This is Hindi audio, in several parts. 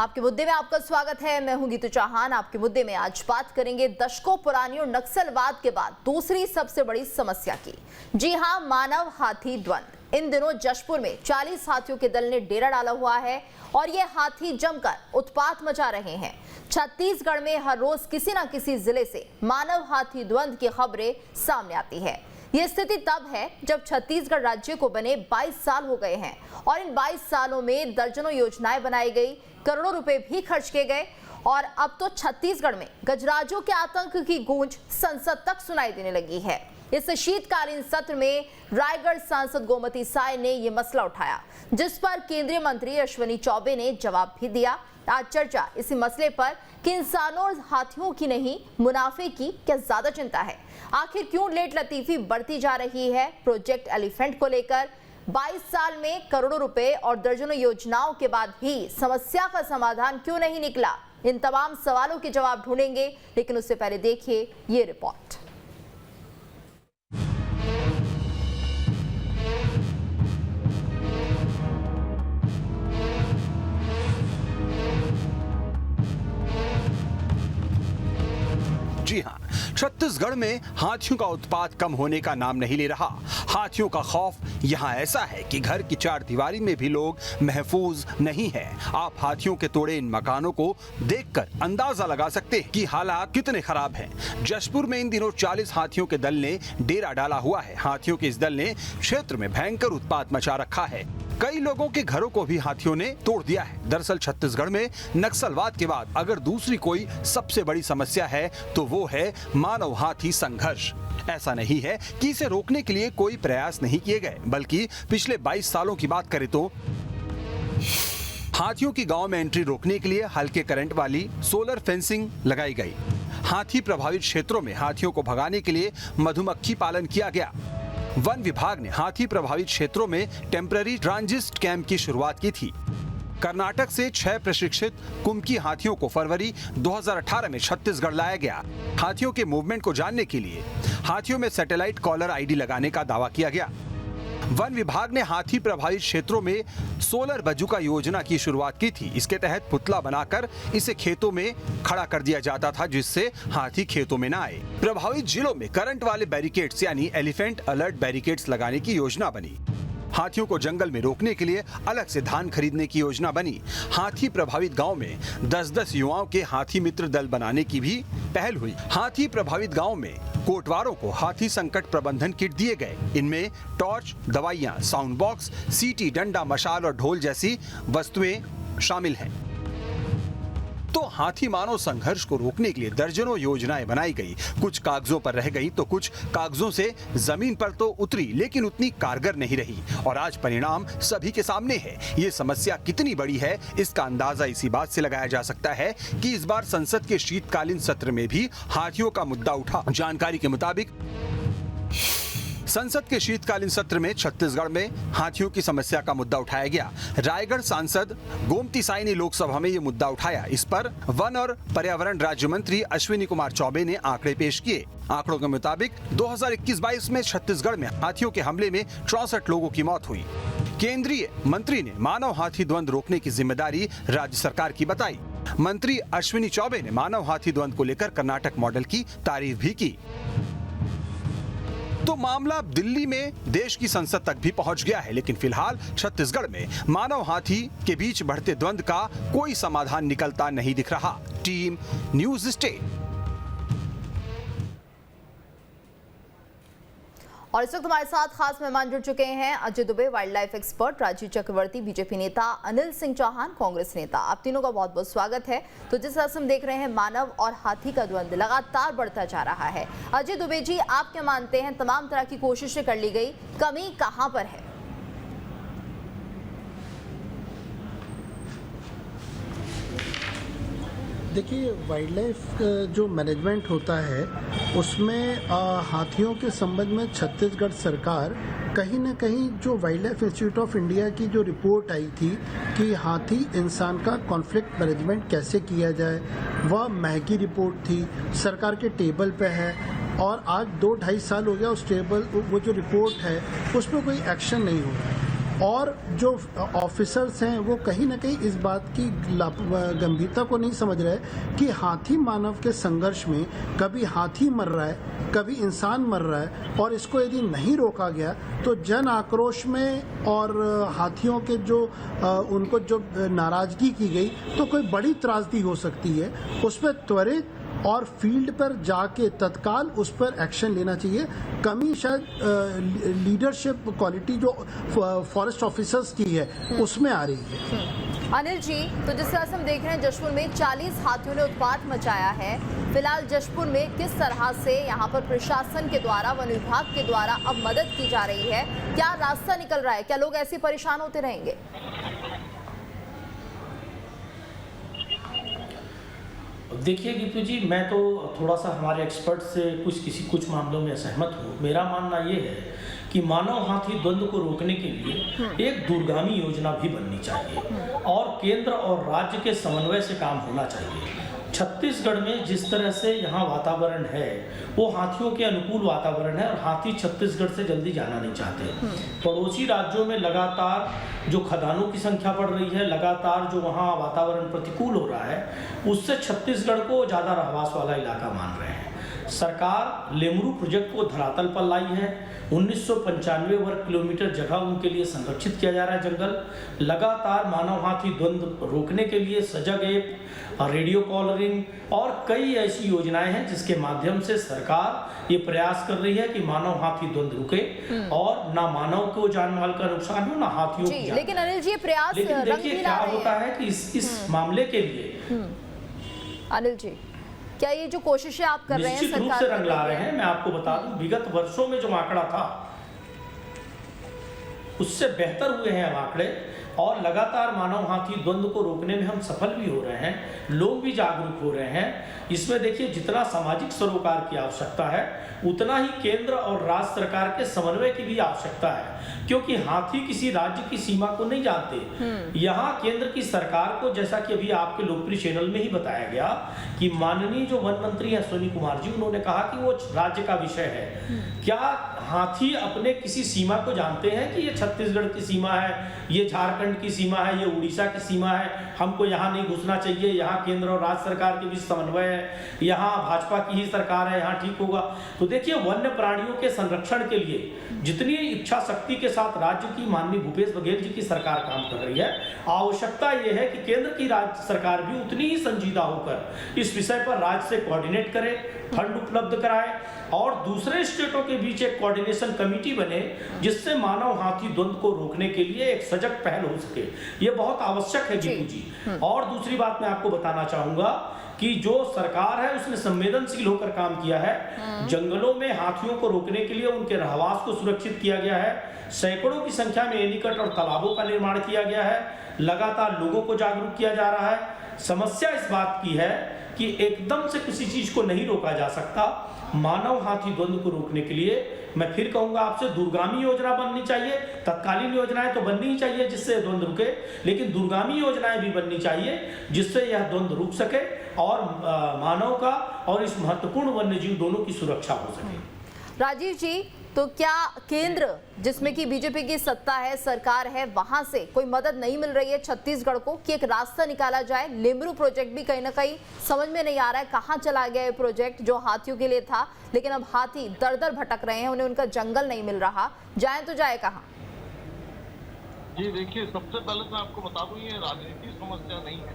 आपके मुद्दे में आपका स्वागत है। मैं हूं गीतू चौहान। आपके मुद्दे में आज बात करेंगे दशकों पुरानी और नक्सलवाद के बाद दूसरी सबसे बड़ी समस्या की। जी हां, मानव हाथी द्वंद। इन दिनों जशपुर में 40 हाथियों के दल ने डेरा डाला हुआ है और ये हाथी जमकर उत्पात मचा रहे हैं। छत्तीसगढ़ में हर रोज किसी न किसी जिले से मानव हाथी द्वंद की खबरें सामने आती है। ये स्थिति तब है जब छत्तीसगढ़ राज्य को बने 22 साल हो गए हैं और इन 22 सालों में दर्जनों योजनाएं बनाई गई, करोड़ों रुपए भी खर्च किए गए और अब तो छत्तीसगढ़ में गजराजों के आतंक की गूंज संसद तक सुनाई देने लगी है। इस शीतकालीन सत्र में रायगढ़ सांसद गोमती साय ने यह मसला उठाया, जिस पर केंद्रीय मंत्री अश्विनी चौबे ने जवाब भी दिया। आज चर्चा इसी मसले पर कि इंसानों और हाथियों की नहीं, मुनाफे की क्या ज्यादा चिंता है। आखिर क्यों लेट लतीफी बढ़ती जा रही है प्रोजेक्ट एलिफेंट को लेकर। 22 साल में करोड़ों रुपए और दर्जनों योजनाओं के बाद भी समस्या का समाधान क्यों नहीं निकला। इन तमाम सवालों के जवाब ढूंढेंगे, लेकिन उससे पहले देखिए ये रिपोर्ट। जी हां, छत्तीसगढ़ में हाथियों का उत्पात कम होने का नाम नहीं ले रहा। हाथियों का खौफ यहां ऐसा है कि घर की चार दीवारी में भी लोग महफूज नहीं है। आप हाथियों के तोड़े इन मकानों को देखकर अंदाजा लगा सकते हैं कि हालात कितने खराब हैं। जशपुर में इन दिनों 40 हाथियों के दल ने डेरा डाला हुआ है। हाथियों के इस दल ने क्षेत्र में भयंकर उत्पात मचा रखा है। कई लोगों के घरों को भी हाथियों ने तोड़ दिया है। दरअसल छत्तीसगढ़ में नक्सलवाद के बाद अगर दूसरी कोई सबसे बड़ी समस्या है तो वो है मानव हाथी संघर्ष। ऐसा नहीं है कि इसे रोकने के लिए कोई प्रयास नहीं किए गए, बल्कि पिछले 22 सालों की बात करें तो हाथियों की गांव में एंट्री रोकने के लिए हल्के करंट वाली सोलर फेंसिंग लगाई गई। हाथी प्रभावित क्षेत्रों में हाथियों को भगाने के लिए मधुमक्खी पालन किया गया। वन विभाग ने हाथी प्रभावित क्षेत्रों में टेम्पररी ट्रांजिट कैंप की शुरुआत की थी। कर्नाटक से 6 प्रशिक्षित कुमकी हाथियों को फरवरी 2018 में छत्तीसगढ़ लाया गया। हाथियों के मूवमेंट को जानने के लिए हाथियों में सैटेलाइट कॉलर आईडी लगाने का दावा किया गया। वन विभाग ने हाथी प्रभावित क्षेत्रों में सोलर बजूका योजना की शुरुआत की थी। इसके तहत पुतला बनाकर इसे खेतों में खड़ा कर दिया जाता था, जिससे हाथी खेतों में न आए। प्रभावित जिलों में करंट वाले बैरिकेड्स यानी एलिफेंट अलर्ट बैरिकेड्स लगाने की योजना बनी। हाथियों को जंगल में रोकने के लिए अलग से धान खरीदने की योजना बनी। हाथी प्रभावित गांव में 10-10 युवाओं के हाथी मित्र दल बनाने की भी पहल हुई। हाथी प्रभावित गांव में कोटवारों को हाथी संकट प्रबंधन किट दिए गए। इनमें टॉर्च, दवाइयां, साउंड बॉक्स, सीटी, डंडा, मशाल और ढोल जैसी वस्तुएं शामिल हैं। तो हाथी मानव संघर्ष को रोकने के लिए दर्जनों योजनाएं बनाई गई। कुछ कागजों पर रह गई तो कुछ कागजों से जमीन पर तो उतरी, लेकिन उतनी कारगर नहीं रही। और आज परिणाम सभी के सामने है। ये समस्या कितनी बड़ी है, इसका अंदाजा इसी बात से लगाया जा सकता है कि इस बार संसद के शीतकालीन सत्र में भी हाथियों का मुद्दा उठा। जानकारी के मुताबिक संसद के शीतकालीन सत्र में छत्तीसगढ़ में हाथियों की समस्या का मुद्दा उठाया गया। रायगढ़ सांसद गोमती साय ने लोकसभा में ये मुद्दा उठाया। इस पर वन और पर्यावरण राज्य मंत्री अश्विनी कुमार चौबे ने आंकड़े पेश किए। आंकड़ों के मुताबिक 2021-22 में छत्तीसगढ़ में हाथियों के हमले में 64 लोगों की मौत हुई। केंद्रीय मंत्री ने मानव हाथी द्वंद रोकने की जिम्मेदारी राज्य सरकार की बताई। मंत्री अश्विनी चौबे ने मानव हाथी द्वंद को लेकर कर्नाटक मॉडल की तारीफ भी की। तो मामला अब दिल्ली में देश की संसद तक भी पहुंच गया है, लेकिन फिलहाल छत्तीसगढ़ में मानव हाथी के बीच बढ़ते द्वंद का कोई समाधान निकलता नहीं दिख रहा। Team news state. और इस वक्त हमारे साथ खास मेहमान जुड़ चुके हैं। Ajay Dubey wildlife expert, Rajiv Chakraborty BJP नेता, अनिल सिंह चौहान कांग्रेस नेता। आप तीनों का बहुत बहुत स्वागत है। तो जिस तरह से हम देख रहे हैं मानव और हाथी का द्वंद लगातार बढ़ता जा रहा है। अजय दुबे जी, आप क्या मानते हैं, तमाम तरह की कोशिशें कर ली गई, कमी कहां पर है? देखिए, वाइल्ड लाइफ जो मैनेजमेंट होता है उसमें हाथियों के संबंध में छत्तीसगढ़ सरकार कहीं ना कहीं जो wild life institute of India की जो रिपोर्ट आई थी कि हाथी इंसान का कॉन्फ्लिक्ट मैनेजमेंट कैसे किया जाए, वह महंगी रिपोर्ट थी, सरकार के टेबल पे है और आज 2-2.5 साल हो गया उस टेबल, वो जो रिपोर्ट है उसमें कोई एक्शन नहीं हो रहा है। और जो ऑफिसर्स हैं वो कहीं ना कहीं इस बात की गंभीरता को नहीं समझ रहे कि हाथी मानव के संघर्ष में कभी हाथी मर रहा है, कभी इंसान मर रहा है, और इसको यदि नहीं रोका गया तो जन आक्रोश में और हाथियों के जो उनको जो नाराजगी की गई तो कोई बड़ी त्रासदी हो सकती है। उस पर त्वरित और फील्ड पर जाके तत्काल उस पर एक्शन लेना चाहिए। कमी शायद लीडरशिप क्वालिटी जो फॉरेस्ट ऑफिसर्स की है उसमें आ रही है। अनिल जी, तो जिस तरह से हम देख रहे हैं जशपुर में 40 हाथियों ने उत्पात मचाया है। फिलहाल जशपुर में किस तरह से यहाँ पर प्रशासन के द्वारा, वन विभाग के द्वारा अब मदद की जा रही है, क्या रास्ता निकल रहा है, क्या लोग ऐसे परेशान होते रहेंगे? देखिए गीतू जी, मैं तो थोड़ा सा हमारे एक्सपर्ट से कुछ मामलों में असहमत हूँ। मेरा मानना ये है कि मानव हाथी द्वंद्व को रोकने के लिए एक दूरगामी योजना भी बननी चाहिए और केंद्र और राज्य के समन्वय से काम होना चाहिए। छत्तीसगढ़ में जिस तरह से यहाँ वातावरण है वो हाथियों के अनुकूल वातावरण है और हाथी छत्तीसगढ़ से जल्दी जाना नहीं चाहते। पड़ोसी राज्यों में लगातार जो खदानों की संख्या बढ़ रही है, लगातार जो वहाँ वातावरण प्रतिकूल हो रहा है, उससे छत्तीसगढ़ को ज़्यादा रहवास वाला इलाका मान रहे हैं। सरकार लेमरू प्रोजेक्ट को धरातल पर लाई है। 1995 वर्ग किलोमीटर जगह उनके लिए संरक्षित किया जा रहा है जंगल। लगातार मानव हाथी द्वंद्व रोकने के लिए सजग ऐप, रेडियो कॉलरिंग और कई ऐसी योजनाएं हैं जिसके माध्यम से सरकार ये प्रयास कर रही है कि मानव हाथी द्वंद्व रुके और ना मानव को जान माल का नुकसान हो, ना हाथियों की जान। लेकिन अनिल जी, ये प्रयास लेकिन देखिए क्या होता है कि इस मामले के लिए अनिल जी, क्या ये जो कोशिशें आप कर रहे हैं निश्चित रूप से रंग ला रहे हैं। मैं आपको बता दूं, विगत वर्षों में जो आंकड़ा था उससे बेहतर हुए हैं आंकड़े और लगातार मानव हाथी द्वंद्व को रोकने में हम सफल भी हो रहे हैं, लोग भी जागरूक हो रहे हैं। इसमें देखिए जितना सामाजिक सरोकार की आवश्यकता है उतना ही केंद्र और राज्य सरकार के समन्वय की भी आवश्यकता है, क्योंकि हाथी किसी राज्य की सीमा को नहीं जानते। यहाँ केंद्र की सरकार को, जैसा कि अभी आपके लोकप्रिय चैनल में ही बताया गया कि माननीय जो वन मंत्री हैं अश्विनी कुमार जी, उन्होंने कहा कि वो राज्य का विषय है। क्या हाथी अपने किसी सीमा को जानते हैं कि ये छत्तीसगढ़ की सीमा है, ये झारखंड की सीमा है, ये उड़ीसा की सीमा है, हमको यहाँ नहीं घुसना चाहिए, यहाँ केंद्र और राज्य सरकार के बीच समन्वय है, यहाँ भाजपा की ही सरकार है, यहाँ ठीक होगा। तो देखिए वन्य प्राणियों के संरक्षण के लिए जितनी इच्छा शक्ति के साथ राज्य की माननीय भूपेश बघेल जी की सरकार काम कर रही है, आवश्यकता यह है कि केंद्र की राज्य सरकार भी उतनी ही संजीदा होकर इस विषय पर राज्य से कोऑर्डिनेट करे, फंड उपलब्ध कराए और दूसरे स्टेटों के बीच एक कोऑर्डिनेशन कमेटी बने जिससे मानव हाथी द्वंद्व को रोकने के लिए एक सजग पहल हो सके। ये बहुत आवश्यक है गीतू जी। और दूसरी बात मैं आपको बताना चाहूंगा कि जो सरकार है उसने संवेदनशील होकर काम किया है। जंगलों में हाथियों को रोकने के लिए उनके रहवास को सुरक्षित किया गया है। सैकड़ों की संख्या में एनीकट और तालाबों का निर्माण किया गया है। लगातार लोगों को जागरूक किया जा रहा है। समस्या इस बात की है कि एकदम से किसी चीज को नहीं रोका जा सकता। मानव हाथी द्वंद्व को रोकने के लिए मैं फिर कहूंगा आपसे, दूरगामी योजना बननी चाहिए। तत्कालीन योजनाएं तो बननी ही चाहिए जिससे द्वंद्व रुके, लेकिन दूरगामी योजनाएं भी बननी चाहिए जिससे यह द्वंद्व रुक सके और मानव का और इस महत्वपूर्ण वन्य जीव दोनों की सुरक्षा हो सके। राजीव जी, तो क्या केंद्र जिसमें कि बीजेपी की सत्ता है, सरकार है, वहां से कोई मदद नहीं मिल रही है छत्तीसगढ़ को कि एक रास्ता निकाला जाए? लेमरू प्रोजेक्ट भी कहीं ना कहीं समझ में नहीं आ रहा है कहां चला गया ये प्रोजेक्ट जो हाथियों के लिए था, लेकिन अब हाथी दर दर भटक रहे हैं, उन्हें उनका जंगल नहीं मिल रहा, जाए तो जाए कहां? जी देखिए, सबसे पहले मैं आपको बता दूं, ये राजनीतिक समस्या नहीं है,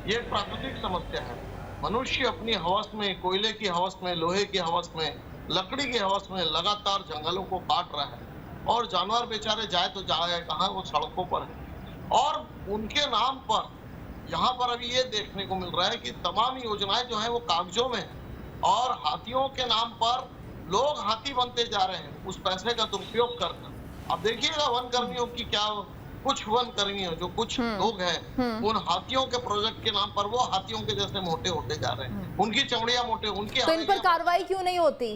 ये प्राकृतिक समस्या है। मनुष्य अपनी हवस में, कोयले की हवस में, लोहे की हवस में, लकड़ी की हवस में लगातार जंगलों को काट रहा है और जानवर बेचारे जाए तो जाए कहाँ, वो सड़कों पर है। और उनके नाम पर यहाँ पर अभी ये देखने को मिल रहा है कि तमाम योजनाएं जो है वो कागजों में है और हाथियों के नाम पर लोग हाथी बनते जा रहे हैं उस पैसे का दुरुपयोग करकर। अब देखिएगा वन कर्मियों की क्या, कुछ वन कर्मियों जो कुछ लोग हैं उन हाथियों के प्रोजेक्ट के नाम पर वो हाथियों के जैसे मोटे होते जा रहे हैं, उनकी चमड़ियां मोटे, उनकी। तो इन पर कार्रवाई क्यों नहीं होती?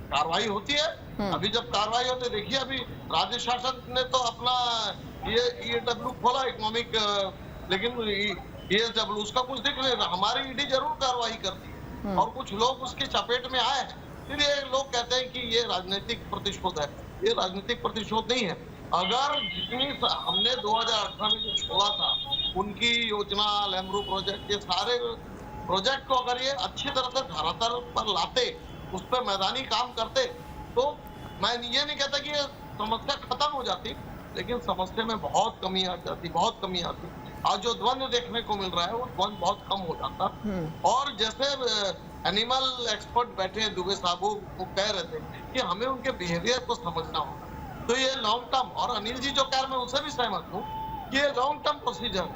कार्रवाई होती है। अभी जब कार्रवाई होती है, देखिए अभी राज्य शासन ने तो अपना ये डब्ल्यू खोला इकोनॉमिक, लेकिन ESW उसका कुछ दिख नहीं रहा। हमारी ईडी जरूर कार्रवाई करती है और कुछ लोग उसकी चपेट में आए हैं। फिर ये लोग कहते हैं कि ये राजनीतिक प्रतिशोध है। ये राजनीतिक प्रतिशोध नहीं है। अगर जितनी हमने 2018 में जो छोड़ा था, उनकी योजना, लेमरू प्रोजेक्ट, ये सारे प्रोजेक्ट को अगर ये अच्छी तरह से धरातल पर लाते, उस पर मैदानी काम करते, तो मैं ये नहीं कहता कि ये समस्या खत्म हो जाती, लेकिन समस्या में बहुत कमी आ जाती, बहुत कमी आती। आज जो द्वंद्व देखने को मिल रहा है, वो द्वंद्व बहुत कम हो जाता। और जैसे एनिमल एक्सपर्ट बैठे हैं, दुबे साहब, वो कह रहे थे कि हमें उनके बिहेवियर को समझना होगा। तो ये लॉन्ग टर्म, और अनिल जी जो कह रहे हैं, मैं उनसे भी सहमत हूँ, ये लॉन्ग टर्म प्रोसीजर,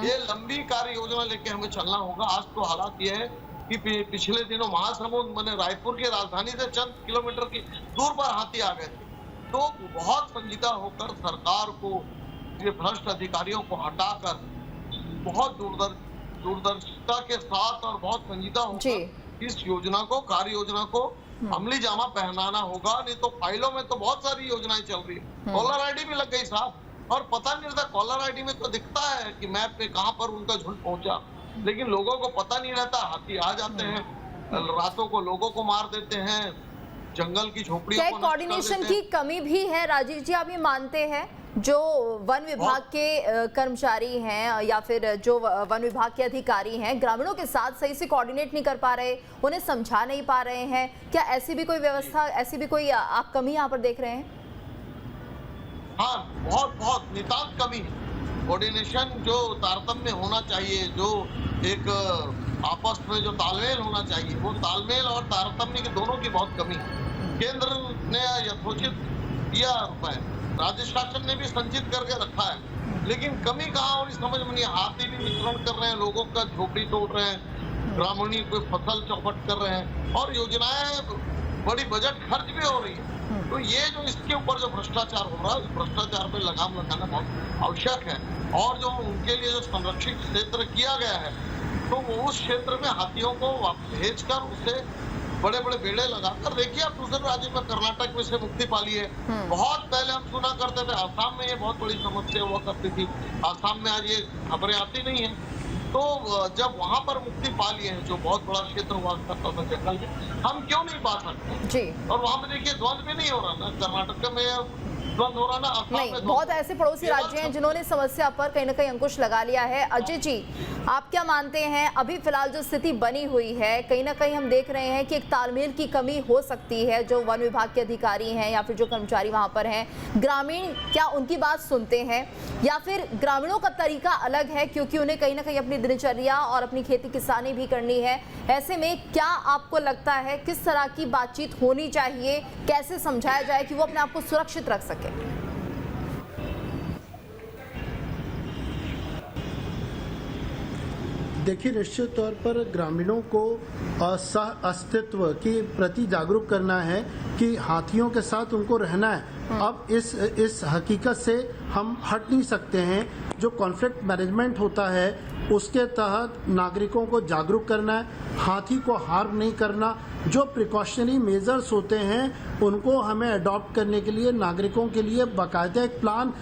ये लंबी कार्य योजना लेके हमें चलना होगा। आज तो हालात ये है कि पिछले दिनों महासमुंद मैंने रायपुर की राजधानी से चंद किलोमीटर की दूर पर हाथी आ गए थे। तो बहुत संजीदा होकर सरकार को, ये भ्रष्ट अधिकारियों को हटाकर बहुत दूरदर्शिता के साथ और बहुत संजीदा होकर इस योजना को, कार्य योजना को अमली जामा पहनाना होगा। नहीं तो फाइलों में तो बहुत सारी योजनाएं चल रही है, कॉलर आईडी भी लग गई साहब, और पता नहीं रहता। कॉलर आईडी में तो दिखता है कि मैप पे कहां पर उनका झुंड पहुंचा, लेकिन लोगों को पता नहीं रहता। हाथी आ जाते हैं, रातों को लोगों को मार देते हैं, जंगल की झोपड़ियों को नष्ट कर देते हैं। कोऑर्डिनेशन की कमी भी है राजीव जी, आप ये मानते हैं? जो वन विभाग के कर्मचारी हैं या फिर जो वन विभाग के अधिकारी हैं, ग्रामीणों के साथ सही से कोऑर्डिनेट नहीं कर पा रहे, उन्हें समझा नहीं पा रहे हैं, क्या ऐसी भी कोई व्यवस्था, ऐसी भी कोई आप कमी यहाँ पर देख रहे हैं? हाँ, बहुत बहुत नितांत कमी है। कोऑर्डिनेशन जो तारतम्य होना चाहिए, जो एक आपस में जो तालमेल होना चाहिए, वो तालमेल और तारतम्य की दोनों की बहुत कमी है। केंद्र ने यथोचित दिया रुपए, राज्य शासन ने भी संचित करके रखा है, लेकिन कमी कहाँ हो रही समझ में नहीं। हाथी भी वितरण कर रहे हैं, लोगों का झोपड़ी तोड़ रहे हैं, ग्रामीणी कोई फसल चौपट कर रहे हैं, और योजनाएं बड़ी बजट खर्च भी हो रही है। तो ये जो इसके ऊपर जो भ्रष्टाचार हो रहा है, उस भ्रष्टाचार पे लगाम लगाना बहुत आवश्यक है। और जो उनके लिए जो संरक्षित क्षेत्र किया गया है, तो वो उस क्षेत्र में हाथियों को भेजकर उसे बड़े बड़े बेड़े लगाकर, देखिए आप दूसरे राज्य में, कर्नाटक में से मुक्ति पाली है। बहुत पहले हम सुना करते थे आसाम में ये बहुत बड़ी समस्या हुआ करती थी, आसाम में आज ये खबरें आती नहीं है। तो जब वहां पर मुक्ति पा लिए हैं, जो बहुत बड़ा क्षेत्र हुआ करता था जंगल में, हम क्यों नहीं पा सकते जी? और वहां पे देखिए द्वंद्व भी नहीं हो रहा ना, कर्नाटक में द्वंद्व हो रहा ना, आसाम में। बहुत ऐसे पड़ोसी राज्य हैं जिन्होंने समस्या पर कहीं ना कहीं अंकुश लगा लिया है। अजय जी, आप क्या मानते हैं, अभी फिलहाल जो स्थिति बनी हुई है, कहीं ना कहीं हम देख रहे हैं कि एक तालमेल की कमी हो सकती है। जो वन विभाग के अधिकारी हैं या फिर जो कर्मचारी वहां पर हैं, ग्रामीण क्या उनकी बात सुनते हैं, या फिर ग्रामीणों का तरीका अलग है, क्योंकि उन्हें कहीं ना कहीं अपनी दिनचर्या और अपनी खेती किसानी भी करनी है। ऐसे में क्या आपको लगता है किस तरह की बातचीत होनी चाहिए, कैसे समझाया जाए कि वो अपने आप को सुरक्षित रख सके? देखिए, निश्चित तौर पर ग्रामीणों को सह अस्तित्व के प्रति जागरूक करना है कि हाथियों के साथ उनको रहना है। अब इस हकीकत से हम हट नहीं सकते हैं। जो कॉन्फ्लिक्ट मैनेजमेंट होता है, उसके तहत नागरिकों को जागरूक करना है, हाथी को हार्म नहीं करना। जो प्रिकॉशनरी मेजर्स होते हैं, उनको हमें अडॉप्ट करने के लिए नागरिकों के लिए बाकायदा एक प्लान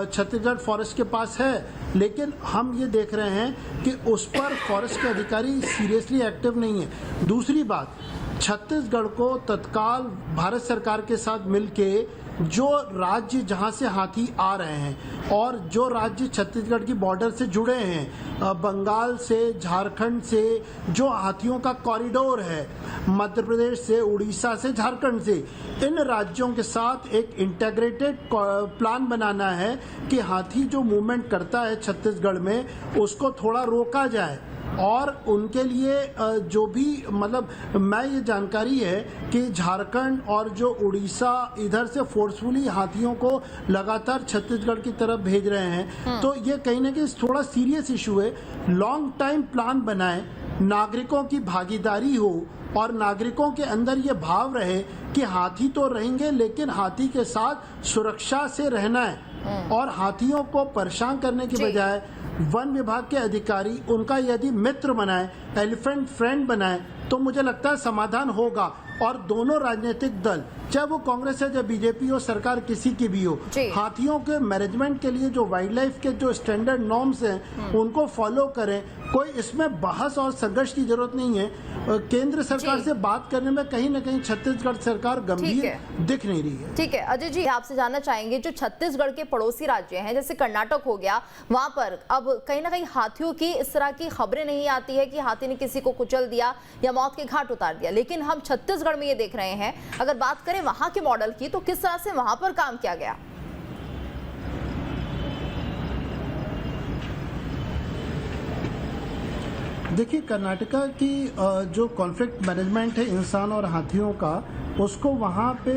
छत्तीसगढ़ फॉरेस्ट के पास है, लेकिन हम ये देख रहे हैं कि उस पर फॉरेस्ट के अधिकारी सीरियसली एक्टिव नहीं है। दूसरी बात, छत्तीसगढ़ को तत्काल भारत सरकार के साथ मिलके जो राज्य जहां से हाथी आ रहे हैं और जो राज्य छत्तीसगढ़ की बॉर्डर से जुड़े हैं, बंगाल से, झारखंड से, जो हाथियों का कॉरिडोर है, मध्य प्रदेश से, उड़ीसा से, झारखंड से, इन राज्यों के साथ एक इंटीग्रेटेड प्लान बनाना है कि हाथी जो मूवमेंट करता है छत्तीसगढ़ में, उसको थोड़ा रोका जाए। और उनके लिए जो भी, मतलब मैं ये जानकारी है कि झारखंड और जो उड़ीसा इधर से फोर्सफुली हाथियों को लगातार छत्तीसगढ़ की तरफ भेज रहे हैं। तो ये कहीं ना कहीं थोड़ा सीरियस इशू है। लॉन्ग टाइम प्लान बनाएं, नागरिकों की भागीदारी हो और नागरिकों के अंदर ये भाव रहे कि हाथी तो रहेंगे, लेकिन हाथी के साथ सुरक्षा से रहना है। और हाथियों को परेशान करने की बजाय वन विभाग के अधिकारी उनका यदि मित्र बनाए, एलिफेंट फ्रेंड बनाए, तो मुझे लगता है समाधान होगा। और दोनों राजनीतिक दल, चाहे वो कांग्रेस है, चाहे बीजेपी हो, सरकार किसी की भी हो, हाथियों के मैनेजमेंट के लिए जो वाइल्ड लाइफ के जो स्टैंडर्ड नॉर्म्स हैं उनको फॉलो करें। कोई इसमें बहस और संघर्ष की जरूरत नहीं है। केंद्र सरकार से बात करने में कहीं ना कहीं छत्तीसगढ़ सरकार गंभीर दिख नहीं रही है। ठीक है अजय जी, आपसे जानना चाहेंगे जो छत्तीसगढ़ के पड़ोसी राज्य हैं जैसे कर्नाटक हो गया, वहां पर अब कहीं ना कहीं हाथियों की इस तरह की खबरें नहीं आती है कि हाथी ने किसी को कुचल दिया या मौत के घाट उतार दिया, लेकिन हम छत्तीसगढ़ में ये देख रहे हैं। अगर बात करें वहां के मॉडल की तो किस तरह से वहां पर काम किया गया? देखिए, कर्नाटका की जो कॉन्फ्लिक्ट मैनेजमेंट है इंसान और हाथियों का, उसको वहाँ पे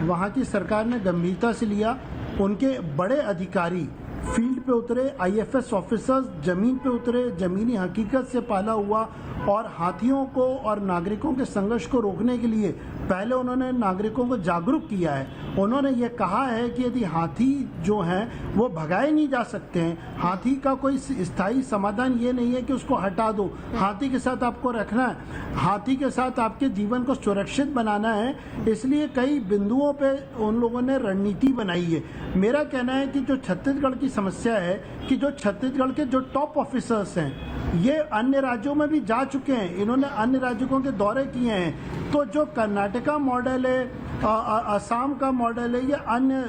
वहाँ की सरकार ने गंभीरता से लिया। उनके बड़े अधिकारी फील्ड पे उतरे, आईएफएस ऑफिसर्स जमीन पे उतरे, जमीनी हकीकत से पाला हुआ और हाथियों को और नागरिकों के संघर्ष को रोकने के लिए पहले उन्होंने नागरिकों को जागरूक किया है। उन्होंने ये कहा है कि यदि हाथी जो हैं वो भगाए नहीं जा सकते हैं, हाथी का कोई स्थायी समाधान ये नहीं है कि उसको हटा दो, हाथी के साथ आपको रखना है, हाथी के साथ आपके जीवन को सुरक्षित बनाना है। इसलिए कई बिंदुओं पे उन लोगों ने रणनीति बनाई है। मेरा कहना है कि जो छत्तीसगढ़ की समस्या है कि जो छत्तीसगढ़ के जो टॉप ऑफिसर्स हैं ये अन्य राज्यों में भी जा चुके हैं, इन्होंने अन्य राज्यों के दौरे किए हैं। तो जो कर्नाटका मॉडल है, असम का मॉडल है, या अन्य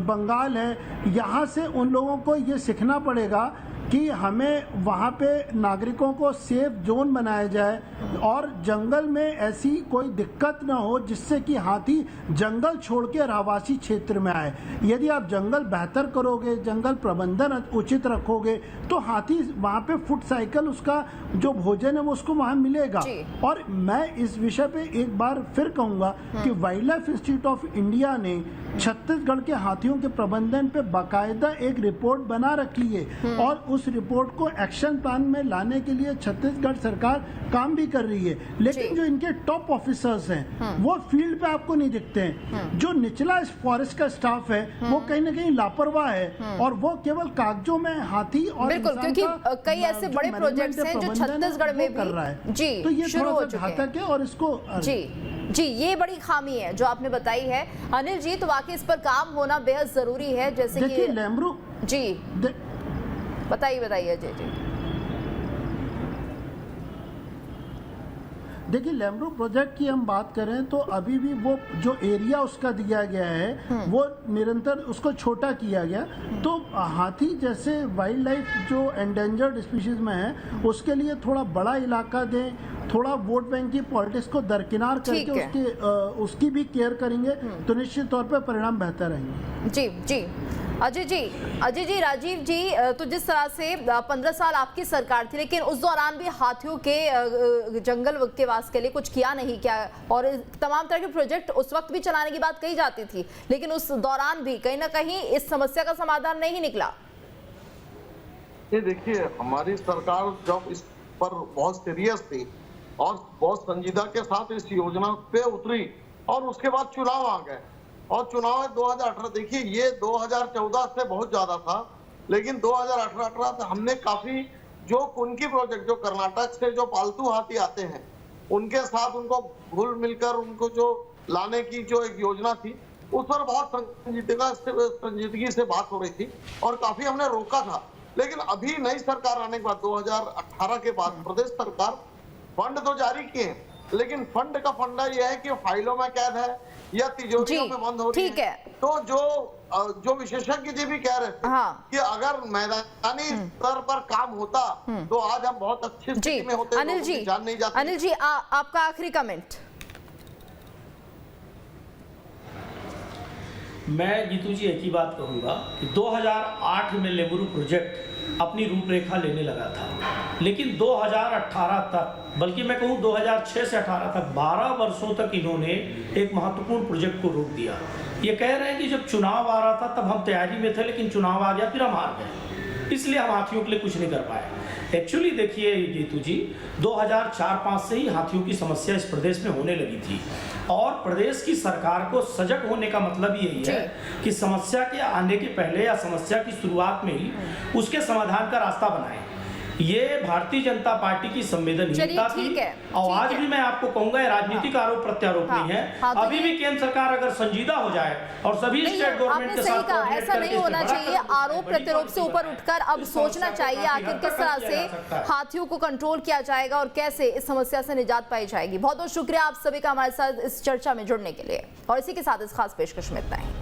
बंगाल है, यहाँ से उन लोगों को ये सीखना पड़ेगा कि हमें वहाँ पे नागरिकों को सेफ जोन बनाया जाए और जंगल में ऐसी कोई दिक्कत ना हो जिससे कि हाथी जंगल छोड़ के आवासीय क्षेत्र में आए। यदि आप जंगल बेहतर करोगे, जंगल प्रबंधन उचित रखोगे, तो हाथी वहाँ पे फुट साइकिल उसका जो भोजन है वो उसको वहाँ मिलेगा। और मैं इस विषय पे एक बार फिर कहूँगा कि wild life institute of India ने छत्तीसगढ़ के हाथियों के प्रबंधन पे बाकायदा एक रिपोर्ट बना रखी है और उस रिपोर्ट को एक्शन प्लान में लाने के लिए छत्तीसगढ़ सरकार काम भी कर रही है। लेकिन जो इनके टॉप ऑफिसर्स हैं वो फील्ड पे आपको नहीं दिखते हैं। जो निचला फॉरेस्ट का स्टाफ है वो कहीं ना कहीं लापरवाह है और वो केवल कागजों में हाथी और बिल्कुल, क्योंकि कई ऐसे बड़े प्रोजेक्ट्स हैं जो छत्तीसगढ़ में कर रहा है। जी, तो ये थोड़ा सा घातक है और इसको जी ये बड़ी खामी है जो आपने बताई है अनिल जी। तो वाकई इस पर काम होना बेहद जरूरी है। जैसे कि लेमरू जी बताइए अजय जी। देखिए, लेमरू प्रोजेक्ट की हम बात करें तो अभी भी वो जो एरिया उसका दिया गया है वो निरंतर उसको छोटा किया गया। तो हाथी जैसे वाइल्ड लाइफ जो एंडेंजर्ड स्पीशीज में है उसके लिए थोड़ा बड़ा इलाका दें, थोड़ा वोट बैंक की पॉलिटिक्स को दरकिनार करके उसकी भी केयर करेंगे तो निश्चित तौर पर परिणाम बेहतर रहेंगे। जी अजय जी राजीव जी, तो जिस तरह से 15 साल आपकी सरकार थी लेकिन उस दौरान भी हाथियों के जंगल के वास के लिए कुछ किया नहीं क्या, और तमाम तरह के प्रोजेक्ट उस वक्त भी चलाने की बात कही जाती थी लेकिन उस दौरान भी कहीं ना कहीं इस समस्या का समाधान नहीं निकला। ये देखिए, हमारी सरकार जब इस पर बहुत सीरियस थी और बहुत संजीदा के साथ इस योजना पे उतरी और उसके बाद चुनाव आ गए और चुनाव 2018, देखिए ये 2014 से बहुत ज्यादा था लेकिन 2018 से हमने काफी जो कुनकी प्रोजेक्ट जो कर्नाटक से जो पालतू हाथी आते हैं उनके साथ उनको घुल मिलकर उनको जो लाने की जो एक योजना थी उस पर बहुत संजीदगी से बात हो रही थी और काफी हमने रोका था। लेकिन अभी नई सरकार आने के बाद 2018 के बाद प्रदेश सरकार फंड तो जारी किए लेकिन फंड का फंडा यह है कि फाइलों में कैद है या तिजोरियों में बंद हो रही है। तो जो विशेषज्ञ जी भी कह रहे थे कि अगर मैदानी स्तर पर काम होता तो आज हम बहुत अच्छी स्थिति में होते। अनिल जी आपका आखिरी कमेंट। मैं जीतू जी एक ही बात कहूँगा कि 2008 में लेमरू प्रोजेक्ट अपनी रूपरेखा लेने लगा था लेकिन 2018 तक, बल्कि मैं कहूँ 2006 से 18 तक 12 वर्षों तक इन्होंने एक महत्वपूर्ण प्रोजेक्ट को रोक दिया। ये कह रहे हैं कि जब चुनाव आ रहा था तब हम तैयारी में थे लेकिन चुनाव आ गया फिर हम हार गए, इसलिए हम हाथियों के लिए कुछ नहीं कर पाए। एक्चुअली देखिए जीतू जी, 2004-05 से ही हाथियों की समस्या इस प्रदेश में होने लगी थी और प्रदेश की सरकार को सजग होने का मतलब यही है कि समस्या के आने के पहले या समस्या की शुरुआत में ही उसके समाधान का रास्ता बनाएं। ये भारतीय जनता पार्टी की संवेदनहीनता थी। ठीक है, और ठीक आज है। भी मैं आपको कहूंगा ये राजनीतिक आरोप प्रत्यारोप नहीं है। तो अभी भी केंद्र सरकार अगर संजीदा हो जाए और सभी नहीं, स्टेट गवर्नमेंट आपने के सही साथ कहा, कोऑर्डिनेट ऐसा करके नहीं इसे होना बड़ा चाहिए। कदम आरोप बड़ी प्रत्यारोप से पॉलिसी ऊपर बनाए। उठकर अब इस सोचना समस्या को चाहिए काफी आखिर हद किस तक तरह किया से जा सकता है। हाथियों को कंट्रोल किया जाएगा और कैसे इस समस्या से निजात पाई जाएगी। बहुत बहुत शुक्रिया आप सभी का हमारे साथ इस चर्चा में जुड़ने के लिए। और इसी के साथ इस खास पेशकश में इतना ही।